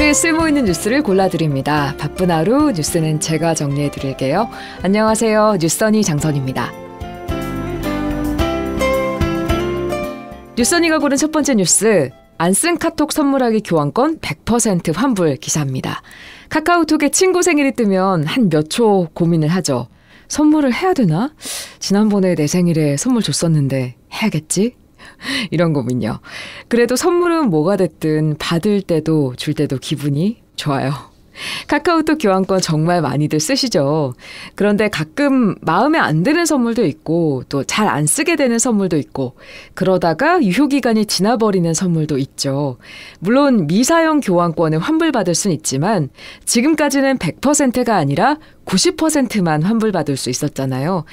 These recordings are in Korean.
하루에 쓸모있는 뉴스를 골라드립니다. 바쁜 하루 뉴스는 제가 정리해드릴게요. 안녕하세요. 뉴스더니 장선입니다. 뉴스더니가 고른 첫 번째 뉴스, 안 쓴 카톡 선물하기 교환권 100% 환불 기사입니다. 카카오톡에 친구 생일이 뜨면 한 몇 초 고민을 하죠. 선물을 해야 되나? 지난번에 내 생일에 선물 줬었는데 해야겠지? 이런 고민요. 그래도 선물은 뭐가 됐든 받을 때도 줄 때도 기분이 좋아요. 카카오톡 교환권 정말 많이들 쓰시죠. 그런데 가끔 마음에 안 드는 선물도 있고 또 잘 안 쓰게 되는 선물도 있고 그러다가 유효기간이 지나버리는 선물도 있죠. 물론 미사용 교환권을 환불받을 수는 있지만 지금까지는 100%가 아니라 90%만 환불받을 수 있었잖아요.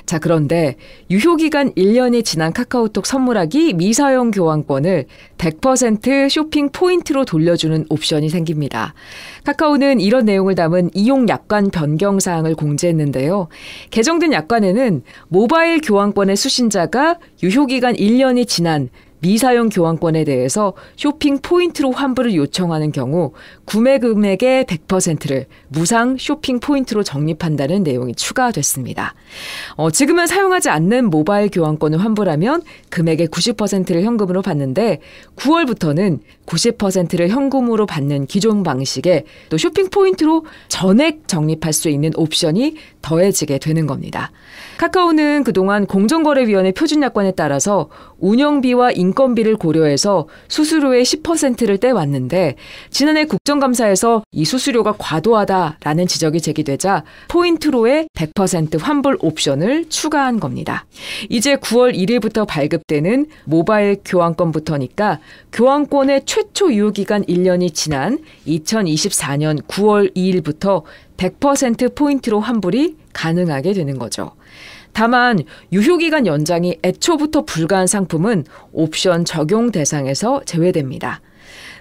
자, 그런데 유효기간 1년이 지난 카카오톡 선물하기 미사용 교환권을 100% 쇼핑 포인트로 돌려주는 옵션이 생깁니다. 카카오는 이런 내용을 담은 이용 약관 변경 사항을 공지했는데요. 개정된 약관에는 모바일 교환권의 수신자가 유효기간 1년이 지난 미사용 교환권에 대해서 쇼핑 포인트로 환불을 요청하는 경우 구매 금액의 100%를 무상 쇼핑 포인트로 적립한다는 내용이 추가됐습니다. 지금은 사용하지 않는 모바일 교환권을 환불하면 금액의 90%를 현금으로 받는데 9월부터는 90%를 현금으로 받는 기존 방식에 또 쇼핑 포인트로 전액 적립할 수 있는 옵션이 더해지게 되는 겁니다. 카카오는 그동안 공정거래위원회 표준약관에 따라서 운영비와 인건비를 고려해서 수수료의 10%를 떼왔는데 지난해 국정감사에서 이 수수료가 과도하다라는 지적이 제기되자 포인트로의 100% 환불 옵션을 추가한 겁니다. 이제 9월 1일부터 발급되는 모바일 교환권부터니까 교환권의 최초 유효기간 1년이 지난 2024년 9월 2일부터 100% 포인트로 환불이 가능하게 되는 거죠. 다만 유효기간 연장이 애초부터 불가한 상품은 옵션 적용 대상에서 제외됩니다.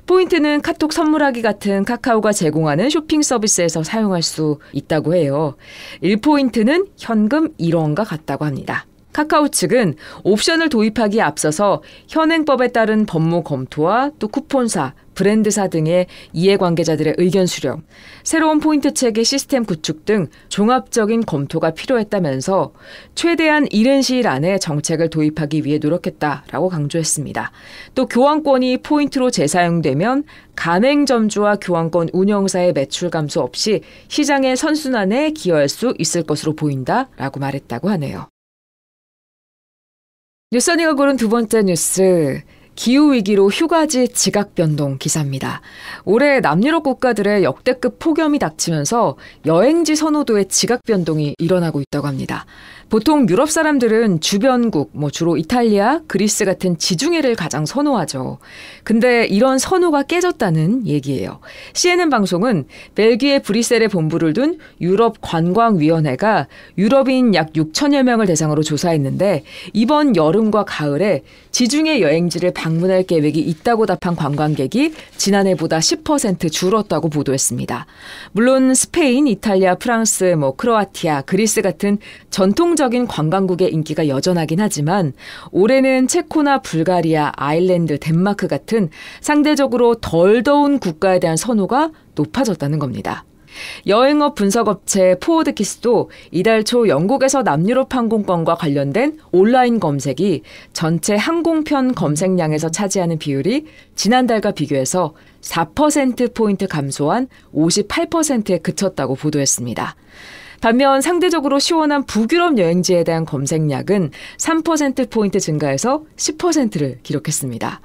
포인트는 카톡 선물하기 같은 카카오가 제공하는 쇼핑 서비스에서 사용할 수 있다고 해요. 1포인트는 현금 1원과 같다고 합니다. 카카오 측은 옵션을 도입하기에 앞서서 현행법에 따른 법무 검토와 또 쿠폰사, 브랜드사 등의 이해관계자들의 의견 수렴, 새로운 포인트 체계 시스템 구축 등 종합적인 검토가 필요했다면서 최대한 이른 시일 안에 정책을 도입하기 위해 노력했다라고 강조했습니다. 또 교환권이 포인트로 재사용되면 가맹점주와 교환권 운영사의 매출 감소 없이 시장의 선순환에 기여할 수 있을 것으로 보인다라고 말했다고 하네요. 뉴스더니가 고른 두 번째 뉴스, 기후위기로 휴가지 지각 변동 기사입니다. 올해 남유럽 국가들의 역대급 폭염이 닥치면서 여행지 선호도의 지각 변동이 일어나고 있다고 합니다. 보통 유럽 사람들은 주변국, 주로 이탈리아, 그리스 같은 지중해를 가장 선호하죠. 근데 이런 선호가 깨졌다는 얘기예요. CNN 방송은 벨기에 브뤼셀에 본부를 둔 유럽 관광위원회가 유럽인 약 6천여 명을 대상으로 조사했는데 이번 여름과 가을에 지중해 여행지를 방문할 계획이 있다고 답한 관광객이 지난해보다 10% 줄었다고 보도했습니다. 물론 스페인, 이탈리아, 프랑스, 크로아티아, 그리스 같은 전통적인 관광국의 인기가 여전하긴 하지만 올해는 체코나 불가리아, 아일랜드, 덴마크 같은 상대적으로 덜 더운 국가에 대한 선호가 높아졌다는 겁니다. 여행업 분석업체 포워드키스도 이달 초 영국에서 남유럽 항공권과 관련된 온라인 검색이 전체 항공편 검색량에서 차지하는 비율이 지난달과 비교해서 4%포인트 감소한 58%에 그쳤다고 보도했습니다. 반면 상대적으로 시원한 북유럽 여행지에 대한 검색량은 3%포인트 증가해서 10%를 기록했습니다.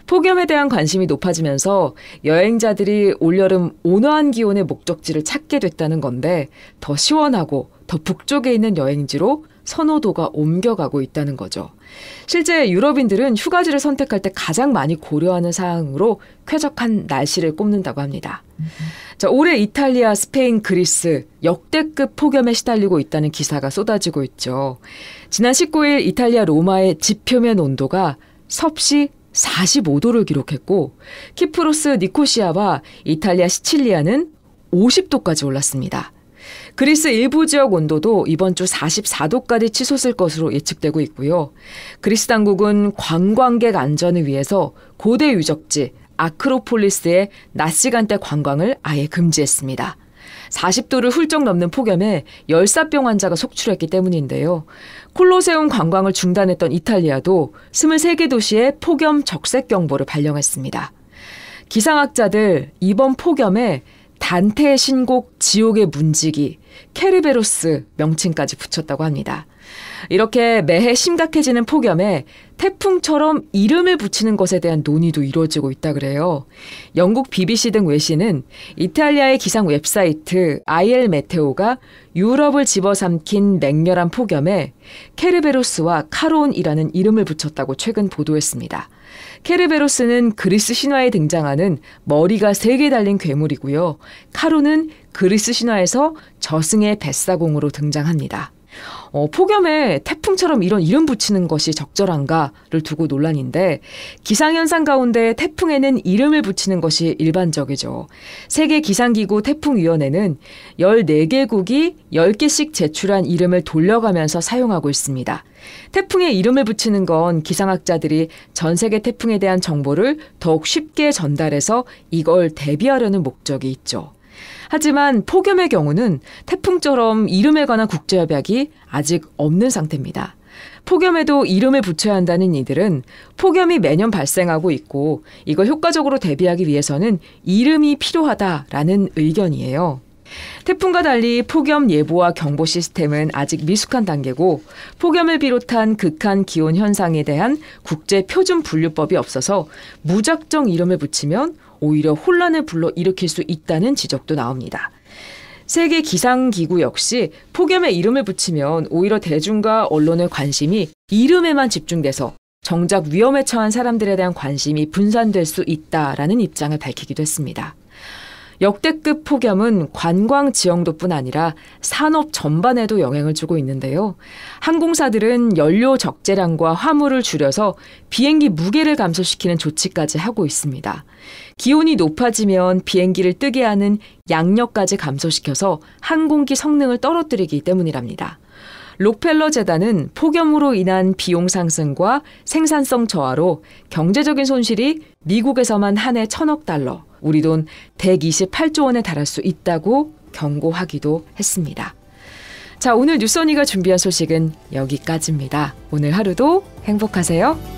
폭염에 대한 관심이 높아지면서 여행자들이 올여름 온화한 기온의 목적지를 찾게 됐다는 건데 더 시원하고 더 북쪽에 있는 여행지로 선호도가 옮겨가고 있다는 거죠. 실제 유럽인들은 휴가지를 선택할 때 가장 많이 고려하는 사항으로 쾌적한 날씨를 꼽는다고 합니다. 자, 올해 이탈리아, 스페인, 그리스 역대급 폭염에 시달리고 있다는 기사가 쏟아지고 있죠. 지난 19일 이탈리아 로마의 지표면 온도가 섭씨 45도를 기록했고 키프로스 니코시아와 이탈리아 시칠리아는 50도까지 올랐습니다. 그리스 일부 지역 온도도 이번 주 44도까지 치솟을 것으로 예측되고 있고요. 그리스 당국은 관광객 안전을 위해서 고대 유적지, 아크로폴리스의 낮 시간대 관광을 아예 금지했습니다. 40도를 훌쩍 넘는 폭염에 열사병 환자가 속출했기 때문인데요. 콜로세움 관광을 중단했던 이탈리아도 23개 도시에 폭염 적색 경보를 발령했습니다. 기상학자들 이번 폭염에 단테의 신곡 지옥의 문지기, 케르베로스 명칭까지 붙였다고 합니다. 이렇게 매해 심각해지는 폭염에 태풍처럼 이름을 붙이는 것에 대한 논의도 이루어지고 있다 그래요. 영국 BBC 등 외신은 이탈리아의 기상 웹사이트 IL 메테오가 유럽을 집어삼킨 맹렬한 폭염에 케르베로스와 카론이라는 이름을 붙였다고 최근 보도했습니다. 케르베로스는 그리스 신화에 등장하는 머리가 3개 달린 괴물이고요. 카론은 그리스 신화에서 저승의 뱃사공으로 등장합니다. 폭염에 태풍처럼 이런 이름 붙이는 것이 적절한가를 두고 논란인데 기상현상 가운데 태풍에는 이름을 붙이는 것이 일반적이죠. 세계기상기구 태풍위원회는 14개국이 10개씩 제출한 이름을 돌려가면서 사용하고 있습니다. 태풍에 이름을 붙이는 건 기상학자들이 전 세계 태풍에 대한 정보를 더욱 쉽게 전달해서 이걸 대비하려는 목적이 있죠. 하지만 폭염의 경우는 태풍처럼 이름에 관한 국제협약이 아직 없는 상태입니다. 폭염에도 이름을 붙여야 한다는 이들은 폭염이 매년 발생하고 있고 이걸 효과적으로 대비하기 위해서는 이름이 필요하다라는 의견이에요. 태풍과 달리 폭염 예보와 경보 시스템은 아직 미숙한 단계고 폭염을 비롯한 극한 기온 현상에 대한 국제 표준 분류법이 없어서 무작정 이름을 붙이면 오히려 혼란을 불러일으킬 수 있다는 지적도 나옵니다. 세계 기상기구 역시 폭염에 이름을 붙이면 오히려 대중과 언론의 관심이 이름에만 집중돼서 정작 위험에 처한 사람들에 대한 관심이 분산될 수 있다라는 입장을 밝히기도 했습니다. 역대급 폭염은 관광 지형도뿐 아니라 산업 전반에도 영향을 주고 있는데요. 항공사들은 연료 적재량과 화물을 줄여서 비행기 무게를 감소시키는 조치까지 하고 있습니다. 기온이 높아지면 비행기를 뜨게 하는 양력까지 감소시켜서 항공기 성능을 떨어뜨리기 때문이랍니다. 록펠러 재단은 폭염으로 인한 비용 상승과 생산성 저하로 경제적인 손실이 미국에서만 한 해 1,000억 달러, 우리 돈 128조 원에 달할 수 있다고 경고하기도 했습니다. 자, 오늘 뉴스원이가 준비한 소식은 여기까지입니다. 오늘 하루도 행복하세요.